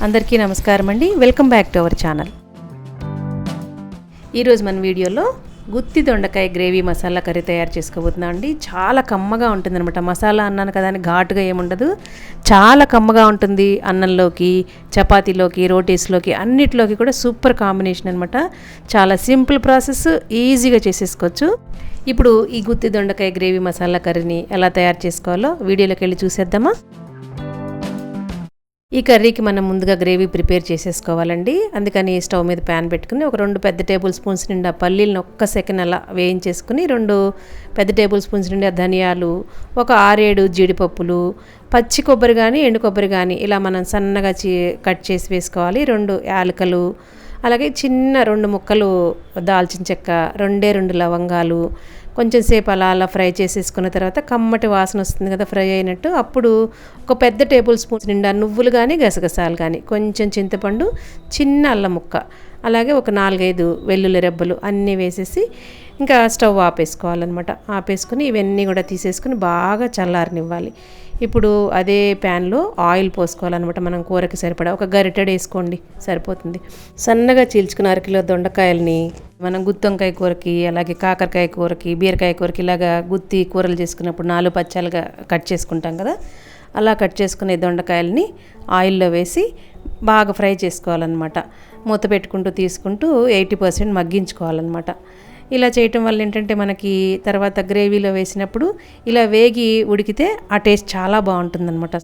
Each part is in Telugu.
అందరికీ నమస్కారం అండి. Welcome back to our channel. ఈరోజు మన వీడియోలో గుత్తి దొండకాయ గ్రేవీ మసాలా కర్రీ తయారు చేసుకోబోతున్నాం అండి. చాలా కమ్మగా ఉంటుందన్నమాట. మసాలా అన్నాను కదా అని ఘాటుగా ఏముండదు, చాలా కమ్మగా ఉంటుంది. అన్నంలోకి, చపాతీలోకి, రోటీస్లోకి అన్నిటిలోకి కూడా సూపర్ కాంబినేషన్ అనమాట. చాలా సింపుల్ ప్రాసెస్, ఈజీగా చేసేసుకోవచ్చు. ఇప్పుడు ఈ గుత్తి దొండకాయ గ్రేవీ మసాలా కర్రీని ఎలా తయారు చేసుకోవాలో వీడియోలోకి వెళ్ళి చూసేద్దామా. ఈ కర్రీకి మనం ముందుగా గ్రేవీ ప్రిపేర్ చేసేసుకోవాలండి. అందుకని స్టవ్ మీద ప్యాన్ పెట్టుకుని ఒక 2 పెద్ద టేబుల్ స్పూన్స్ నిండా పల్లీలను ఒక్క సెకండ్ అలా వేయించేసుకుని, 2 పెద్ద టేబుల్ స్పూన్స్ నిండా ధనియాలు, ఒక 6-7 జీడిపప్పులు, పచ్చి కొబ్బరి కానీ ఎండు కొబ్బరి కానీ ఇలా మనం సన్నగా కట్ చేసి వేసుకోవాలి. 2 యాలకులు, అలాగే చిన్న 2 ముక్కలు దాల్చిన చెక్క, 2 లవంగాలు, కొంచెం సేపు అలా ఫ్రై చేసేసుకున్న తర్వాత కమ్మటి వాసన వస్తుంది కదా ఫ్రై అయినట్టు. అప్పుడు ఒక పెద్ద టేబుల్ స్పూన్స్ నిండా నువ్వులు కానీ గసగసాలు కానీ, కొంచెం చింతపండు, చిన్న అల్లం ముక్క, అలాగే ఒక 4-5 వెల్లుల్లి రెబ్బలు అన్నీ వేసేసి ఇంకా స్టవ్ ఆపేసుకోవాలన్నమాట. ఆపేసుకుని ఇవన్నీ కూడా తీసేసుకుని బాగా చల్లారనివ్వాలి. ఇప్పుడు అదే ప్యాన్లో ఆయిల్ పోసుకోవాలన్నమాట. మనం కూరకి సరిపడా ఒక గరిటెడు వేసుకోండి, సరిపోతుంది. సన్నగా చీల్చుకున్న 1 కిలో దొండకాయలని మనం గుత్తొంకాయ కూరకి, అలాగే కాకరకాయ కూరకి, బీరకాయ కూరకి ఇలాగా గుత్తి కూరలు చేసుకున్నప్పుడు 4 పచ్చాలుగా కట్ చేసుకుంటాం కదా, అలా కట్ చేసుకునే దొండకాయలని ఆయిల్లో వేసి బాగా ఫ్రై చేసుకోవాలన్నమాట. మూత పెట్టుకుంటూ తీసుకుంటూ 80% మగ్గించుకోవాలన్నమాట. ఇలా చేయటం వల్ల ఏంటంటే మనకి తర్వాత గ్రేవీలో వేసినప్పుడు ఇలా వేగి ఉడికితే ఆ టేస్ట్ చాలా బాగుంటుందన్నమాట.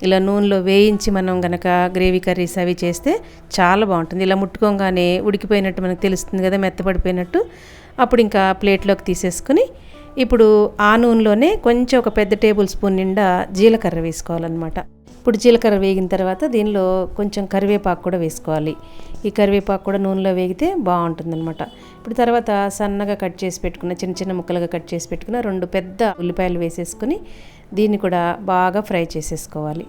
ఇలా నూనెలో వేయించి మనం గనక గ్రేవీ కర్రీస్ అవి చేస్తే చాలా బాగుంటుంది. ఇలా ముట్టుకోగానే ఉడికిపోయినట్టు మనకు తెలుస్తుంది కదా, మెత్తపడిపోయినట్టు. అప్పుడు ఇంకా ప్లేట్లోకి తీసేసుకుని ఇప్పుడు ఆ నూనెలోనే కొంచెం ఒక పెద్ద టేబుల్ స్పూన్ నిండా జీలకర్ర వేసుకోవాలన్నమాట. ఇప్పుడు జీలకర్ర వేగిన తర్వాత దీనిలో కొంచెం కరివేపాకు కూడా వేసుకోవాలి. ఈ కరివేపాకు కూడా నూనెలో వేగితే బాగుంటుందన్నమాట. ఇప్పుడు తర్వాత సన్నగా కట్ చేసి పెట్టుకున్న, చిన్న చిన్న ముక్కలుగా కట్ చేసి పెట్టుకున్న 2 పెద్ద ఉల్లిపాయలు వేసేసుకుని దీన్ని కూడా బాగా ఫ్రై చేసేసుకోవాలి.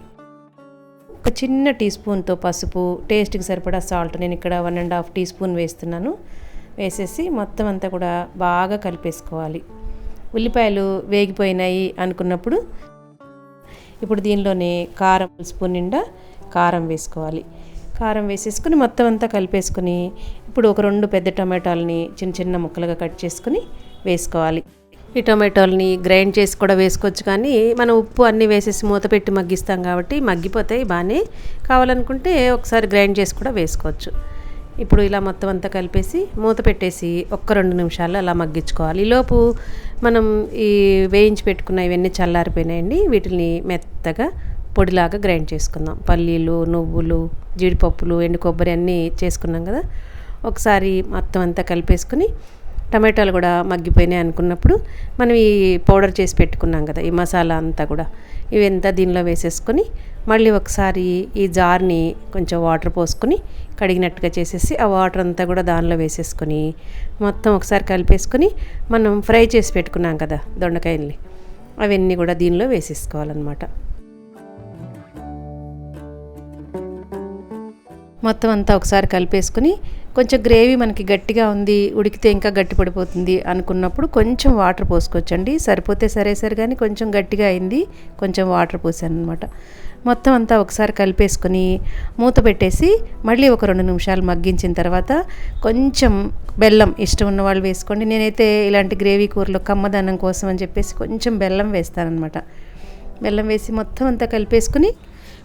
ఒక చిన్న టీ స్పూన్తో పసుపు, టేస్ట్కి సరిపడా సాల్ట్, నేను ఇక్కడ 1.5 టీ స్పూన్ వేస్తున్నాను. వేసేసి మొత్తం అంతా కూడా బాగా కలిపేసుకోవాలి. ఉల్లిపాయలు వేగిపోయినాయి అనుకున్నప్పుడు ఇప్పుడు దీనిలోనే కారం స్పూన్ నిండా కారం వేసుకోవాలి. కారం వేసేసుకుని మొత్తం అంతా కలిపేసుకుని ఇప్పుడు ఒక 2 పెద్ద టమాటాలని చిన్న చిన్న ముక్కలుగా కట్ చేసుకుని వేసుకోవాలి. ఈ టమాటాలని గ్రైండ్ చేసి కూడా వేసుకోవచ్చు, కానీ మనం ఉప్పు అన్నీ వేసేసి మూత పెట్టి మగ్గిస్తాం కాబట్టి మగ్గిపోతాయి బాగానే. కావాలనుకుంటే ఒకసారి గ్రైండ్ చేసి కూడా వేసుకోవచ్చు. ఇప్పుడు ఇలా మొత్తం అంతా కలిపేసి మూత పెట్టేసి 1-2 నిమిషాలు అలా మగ్గించుకోవాలి. ఈలోపు మనం ఈ వేయించి పెట్టుకున్న ఇవన్నీ చల్లారిపోయినాయండి. వీటిని మెత్తగా పొడిలాగా గ్రైండ్ చేసుకుందాం. పల్లీలు, నువ్వులు, జీడిపప్పులు, ఎండు కొబ్బరి అన్నీ చేసుకున్నాం కదా, ఒకసారి మొత్తం అంతా కలిపేసుకుని టమాటాలు కూడా మగ్గిపోయినాయి అనుకున్నప్పుడు మనం ఈ పౌడర్ చేసి పెట్టుకున్నాం కదా, ఈ మసాలా అంతా కూడా ఇవంతా దీనిలో వేసేసుకొని మళ్ళీ ఒకసారి ఈ జార్ని కొంచెం వాటర్ పోసుకొని కడిగినట్టుగా చేసేసి ఆ వాటర్ అంతా కూడా దానిలో వేసేసుకొని మొత్తం ఒకసారి కలిపేసుకొని మనం ఫ్రై చేసి పెట్టుకున్నాం కదా దొండకాయల్ని, అవన్నీ కూడా దీనిలో వేసేసుకోవాలన్నమాట. మొత్తం అంతా ఒకసారి కలిపేసుకుని కొంచెం గ్రేవీ మనకి గట్టిగా ఉంది, ఉడికితే ఇంకా గట్టి పడిపోతుంది అనుకున్నప్పుడు కొంచెం వాటర్ పోసుకోవచ్చండి. సరిపోతే సరే కానీ కొంచెం గట్టిగా అయింది, కొంచెం వాటర్ పోసాను అనమాట. మొత్తం అంతా ఒకసారి కలిపేసుకొని మూత పెట్టేసి మళ్ళీ ఒక 2 నిమిషాలు మగ్గించిన తర్వాత కొంచెం బెల్లం ఇష్టం ఉన్న వాళ్ళు వేసుకోండి. నేనైతే ఇలాంటి గ్రేవీ కూరలో కమ్మదనం కోసం అని చెప్పేసి కొంచెం బెల్లం వేస్తానన్నమాట. బెల్లం వేసి మొత్తం అంతా కలిపేసుకుని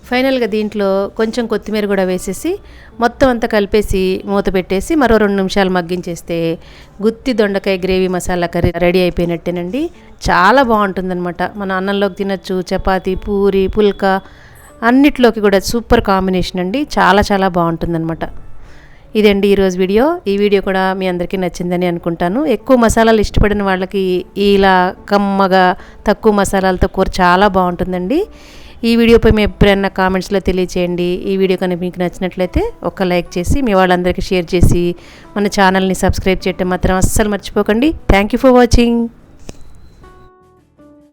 ఫైనల్గా దీంట్లో కొంచెం కొత్తిమీర కూడా వేసేసి మొత్తం అంతా కలిపేసి మూత పెట్టేసి మరో 2 నిమిషాలు మగ్గించేస్తే గుత్తి దొండకాయ గ్రేవీ మసాలా కర్రీ రెడీ అయిపోయినట్టేనండి. చాలా బాగుంటుందన్నమాట. మన అన్నంలోకి తినచ్చు, చపాతీ, పూరి, పుల్కా అన్నిట్లోకి కూడా సూపర్ కాంబినేషన్ అండి. చాలా చాలా బాగుంటుందన్నమాట. ఇదండి ఈరోజు వీడియో. ఈ వీడియో కూడా మీ అందరికీ నచ్చిందని అనుకుంటాను. ఎక్కువ మసాలాలు ఇష్టపడిన వాళ్ళకి ఇలా కమ్మగా తక్కువ మసాలాలతో కూర చాలా బాగుంటుందండి. ఈ వీడియోపై మీ ఎప్పుడైనా కామెంట్స్లో తెలియచేయండి. ఈ వీడియో కనుక మీకు నచ్చినట్లయితే ఒక లైక్ చేసి మీ వాళ్ళందరికీ షేర్ చేసి మన ఛానల్ని సబ్స్క్రైబ్ చేయడం మాత్రం అస్సలు మర్చిపోకండి. Thank you for watching.